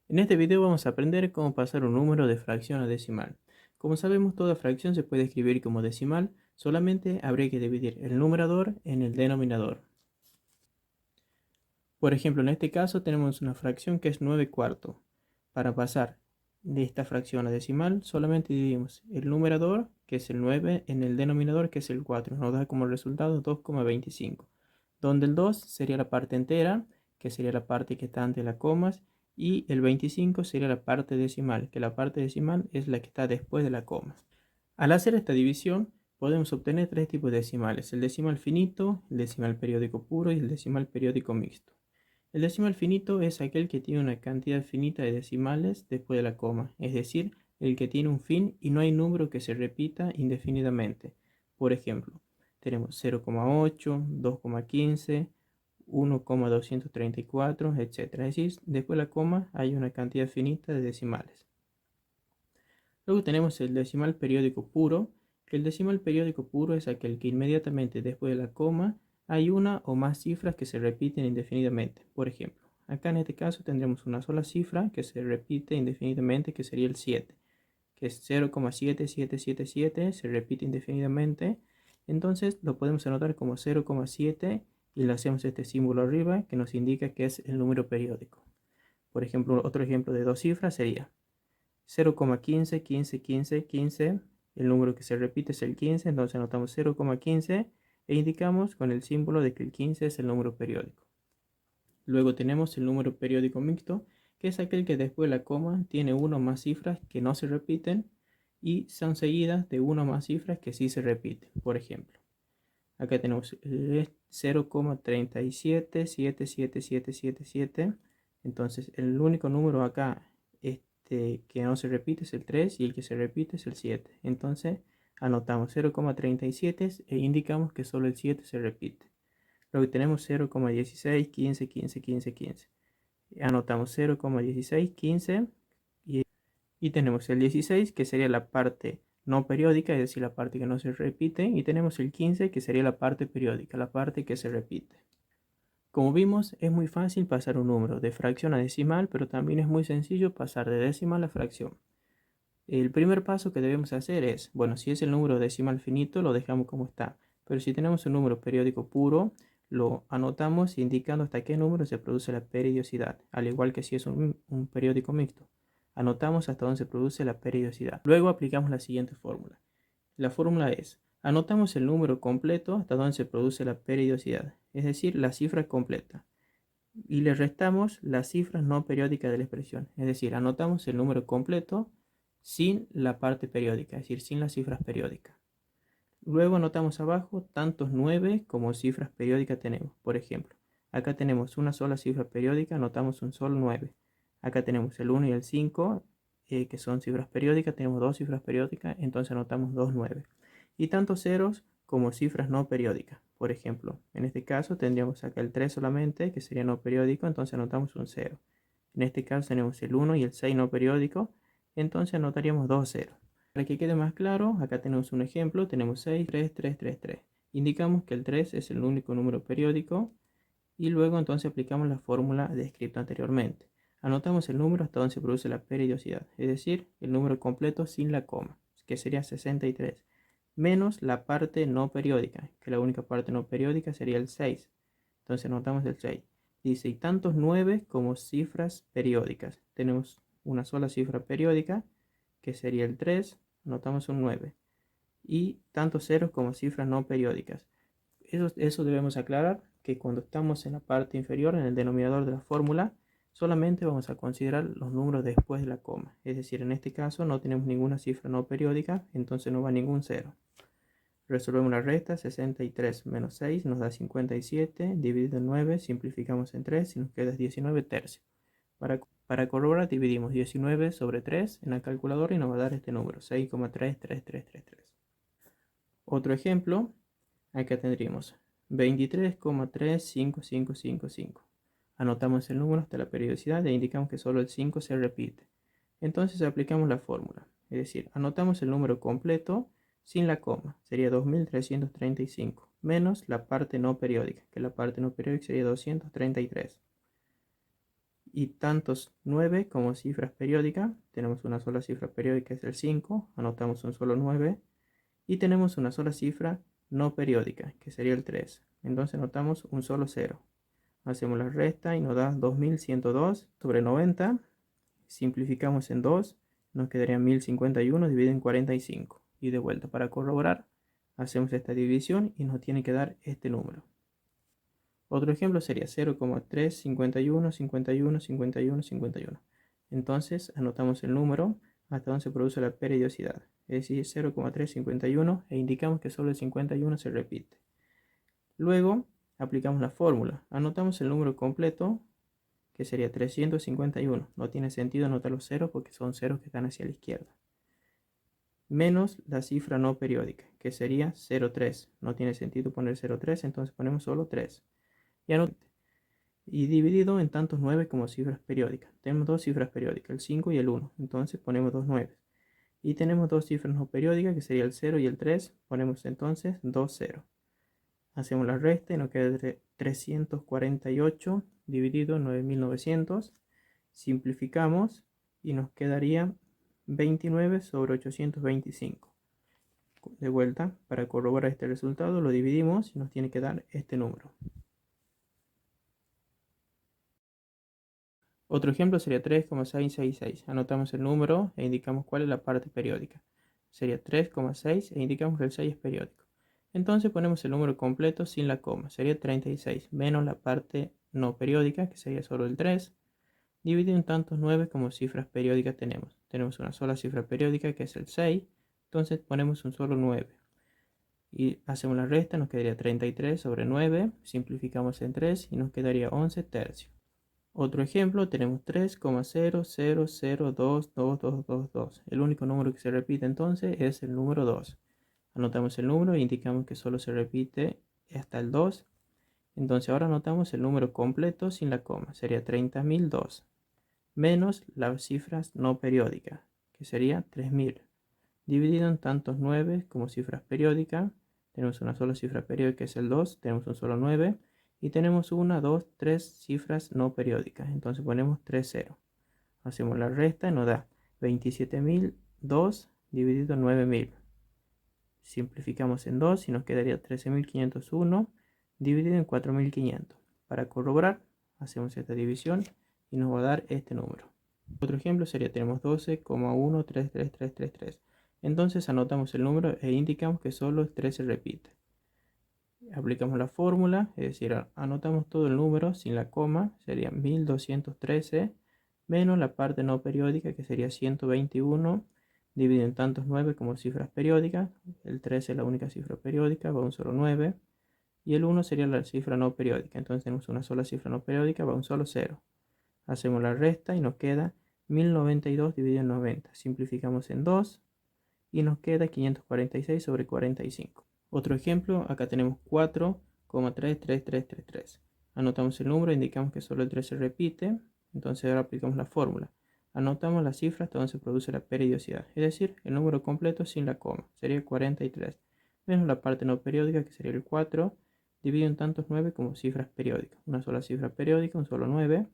En este video vamos a aprender cómo pasar un número de fracción a decimal. Como sabemos, toda fracción se puede escribir como decimal, solamente habría que dividir el numerador en el denominador. Por ejemplo, en este caso tenemos una fracción que es 9 cuartos. Para pasar de esta fracción a decimal, solamente dividimos el numerador, que es el 9, en el denominador, que es el 4. Nos da como resultado 2,25, donde el 2 sería la parte entera, que sería la parte que está ante las comas, y el 25 sería la parte decimal, que la parte decimal es la que está después de la coma. Al hacer esta división, podemos obtener tres tipos de decimales: el decimal finito, el decimal periódico puro y el decimal periódico mixto. El decimal finito es aquel que tiene una cantidad finita de decimales después de la coma, es decir, el que tiene un fin y no hay número que se repita indefinidamente. Por ejemplo, tenemos 0,8, 2,15, 1,234, etc. Es decir, después de la coma hay una cantidad finita de decimales. Luego tenemos el decimal periódico puro, que el decimal periódico puro es aquel que inmediatamente después de la coma hay una o más cifras que se repiten indefinidamente. Por ejemplo, acá en este caso tendremos una sola cifra que se repite indefinidamente, que sería el 7, que es 0,7777, se repite indefinidamente. Entonces lo podemos anotar como 0,7 y le hacemos este símbolo arriba que nos indica que es el número periódico. Por ejemplo, otro ejemplo de dos cifras sería 0,15, 15, 15, 15. El número que se repite es el 15, entonces anotamos 0,15 e indicamos con el símbolo de que el 15 es el número periódico. Luego tenemos el número periódico mixto, que es aquel que después de la coma tiene una o más cifras que no se repiten y son seguidas de una o más cifras que sí se repiten. Por ejemplo, acá tenemos 0,37777777. Entonces el único número acá que no se repite es el 3 y el que se repite es el 7. Entonces anotamos 0,37 e indicamos que solo el 7 se repite. Luego tenemos 0,16, 15, 15, 15, 15. Anotamos 0,16, 15 y tenemos el 16, que sería la parte no periódica, es decir, la parte que no se repite, y tenemos el 15, que sería la parte periódica, la parte que se repite. Como vimos, es muy fácil pasar un número de fracción a decimal, pero también es muy sencillo pasar de decimal a fracción. El primer paso que debemos hacer es, bueno, si es el número decimal finito, lo dejamos como está, pero si tenemos un número periódico puro, lo anotamos indicando hasta qué número se produce la periodicidad, al igual que si es un periódico mixto. Anotamos hasta dónde se produce la periodicidad. Luego aplicamos la siguiente fórmula. La fórmula es: anotamos el número completo hasta donde se produce la periodicidad, es decir, la cifra completa, y le restamos las cifras no periódicas de la expresión, es decir, anotamos el número completo sin la parte periódica, es decir, sin las cifras periódicas. Luego anotamos abajo tantos 9 como cifras periódicas tenemos. Por ejemplo, acá tenemos una sola cifra periódica, anotamos un solo 9. Acá tenemos el 1 y el 5, que son cifras periódicas, tenemos dos cifras periódicas, entonces anotamos dos 9. Y tantos ceros como cifras no periódicas. Por ejemplo, en este caso tendríamos acá el 3 solamente, que sería no periódico, entonces anotamos un 0. En este caso tenemos el 1 y el 6 no periódico, entonces anotaríamos dos ceros. Para que quede más claro, acá tenemos un ejemplo, tenemos 6, 3, 3, 3, 3. Indicamos que el 3 es el único número periódico y luego entonces aplicamos la fórmula descrita anteriormente. Anotamos el número hasta donde se produce la periodicidad, es decir, el número completo sin la coma, que sería 63, menos la parte no periódica, que la única parte no periódica sería el 6. Entonces anotamos el 6. Dice, y tantos 9 como cifras periódicas. Tenemos una sola cifra periódica, que sería el 3, anotamos un 9. Y tantos ceros como cifras no periódicas. Eso debemos aclarar, que cuando estamos en la parte inferior, en el denominador de la fórmula, solamente vamos a considerar los números después de la coma. Es decir, en este caso no tenemos ninguna cifra no periódica, entonces no va ningún cero. Resolvemos la resta: 63 menos 6 nos da 57, dividido en 9, simplificamos en 3 y nos queda 19 tercios. Para corroborar, dividimos 19 sobre 3 en la calculadora y nos va a dar este número: 6,33333. Otro ejemplo, acá tendríamos 23,35555. Anotamos el número hasta la periodicidad e indicamos que solo el 5 se repite. Entonces aplicamos la fórmula, es decir, anotamos el número completo sin la coma, sería 2335, menos la parte no periódica, que la parte no periódica sería 233. y tantos 9 como cifras periódicas. Tenemos una sola cifra periódica, es el 5, anotamos un solo 9. Y tenemos una sola cifra no periódica, que sería el 3. Entonces anotamos un solo 0. Hacemos la resta y nos da 2102 sobre 90. Simplificamos en 2, nos quedaría 1051 dividido en 45. Y de vuelta, para corroborar, hacemos esta división y nos tiene que dar este número. Otro ejemplo sería 0,351, 51, 51, 51. Entonces anotamos el número hasta donde se produce la periodicidad, es decir, 0,351, e indicamos que solo el 51 se repite. Luego aplicamos la fórmula, anotamos el número completo, que sería 351. No tiene sentido anotar los ceros porque son ceros que están hacia la izquierda. Menos la cifra no periódica, que sería 0,3. No tiene sentido poner 0,3, entonces ponemos solo 3. Y dividido en tantos 9 como cifras periódicas. Tenemos dos cifras periódicas, el 5 y el 1. Entonces ponemos dos 9. Y tenemos dos cifras no periódicas, que sería el 0 y el 3. Ponemos entonces 2 0. Hacemos la resta y nos queda 348 dividido en 9900. Simplificamos y nos quedaría 29 sobre 825. De vuelta, para corroborar este resultado lo dividimos y nos tiene que dar este número. Otro ejemplo sería 3,666. Anotamos el número e indicamos cuál es la parte periódica. Sería 3,6 e indicamos que el 6 es periódico. Entonces ponemos el número completo sin la coma. Sería 36 menos la parte no periódica, que sería solo el 3, dividido en tantos 9 como cifras periódicas tenemos. Tenemos una sola cifra periódica, que es el 6. Entonces ponemos un solo 9. Y hacemos la resta, nos quedaría 33 sobre 9. Simplificamos en 3 y nos quedaría 11 tercios. Otro ejemplo, tenemos 3,000222222. El único número que se repite entonces es el número 2. Anotamos el número e indicamos que solo se repite hasta el 2. Entonces ahora anotamos el número completo sin la coma. Sería 30.002. Menos las cifras no periódicas, que sería 3000. Dividido en tantos 9 como cifras periódicas. Tenemos una sola cifra periódica, que es el 2. Tenemos un solo 9. Y tenemos 1, 2, 3 cifras no periódicas. Entonces ponemos 3 0. Hacemos la resta y nos da 27.002 dividido en 9.000. Simplificamos en 2 y nos quedaría 13.501 dividido en 4.500. Para corroborar, hacemos esta división y nos va a dar este número. Otro ejemplo sería, tenemos 12,133333. Entonces anotamos el número e indicamos que solo el 3 se repite. Aplicamos la fórmula, es decir, anotamos todo el número sin la coma, sería 1213, menos la parte no periódica, que sería 121, dividido en tantos 9 como cifras periódicas. El 13 es la única cifra periódica, va un solo 9. Y el 1 sería la cifra no periódica, entonces tenemos una sola cifra no periódica, va un solo 0. Hacemos la resta y nos queda 1092 dividido en 90. Simplificamos en 2 y nos queda 546 sobre 45. Otro ejemplo, acá tenemos 4,33333. Anotamos el número, indicamos que solo el 3 se repite, entonces ahora aplicamos la fórmula. Anotamos la cifra hasta donde se produce la periodicidad, es decir, el número completo sin la coma, sería 43, menos la parte no periódica, que sería el 4, dividido en tantos 9 como cifras periódicas. Una sola cifra periódica, un solo 9.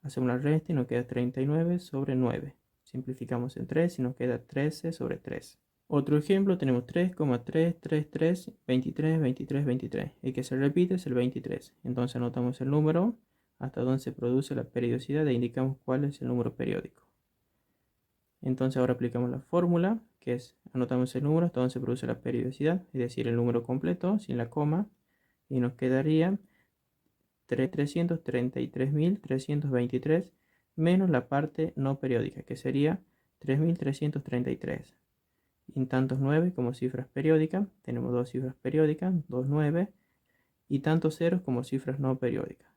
Hacemos la resta y nos queda 39 sobre 9. Simplificamos en 3 y nos queda 13 sobre 3. Otro ejemplo, tenemos 3,333, 23, 23, 23. El que se repite es el 23. Entonces anotamos el número hasta donde se produce la periodicidad e indicamos cuál es el número periódico. Entonces ahora aplicamos la fórmula, que es, anotamos el número hasta donde se produce la periodicidad, es decir, el número completo sin la coma, y nos quedaría 333.323 menos la parte no periódica, que sería 3.333. Y en tantos 9 como cifras periódicas, tenemos dos cifras periódicas, 2 9, y tantos ceros como cifras no periódicas.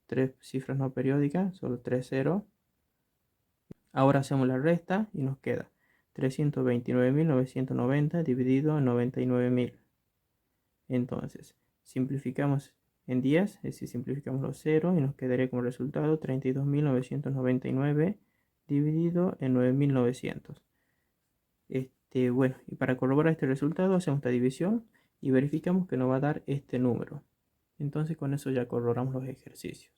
Tres cifras no periódicas, solo 3 ceros. Ahora hacemos la resta y nos queda 329.990 dividido en 99.000. Entonces, simplificamos en 10, es decir, simplificamos los ceros y nos quedaría como resultado 32.999 dividido en 9.900. Bueno, y para corroborar este resultado hacemos esta división y verificamos que nos va a dar este número. Entonces con eso ya corroboramos los ejercicios.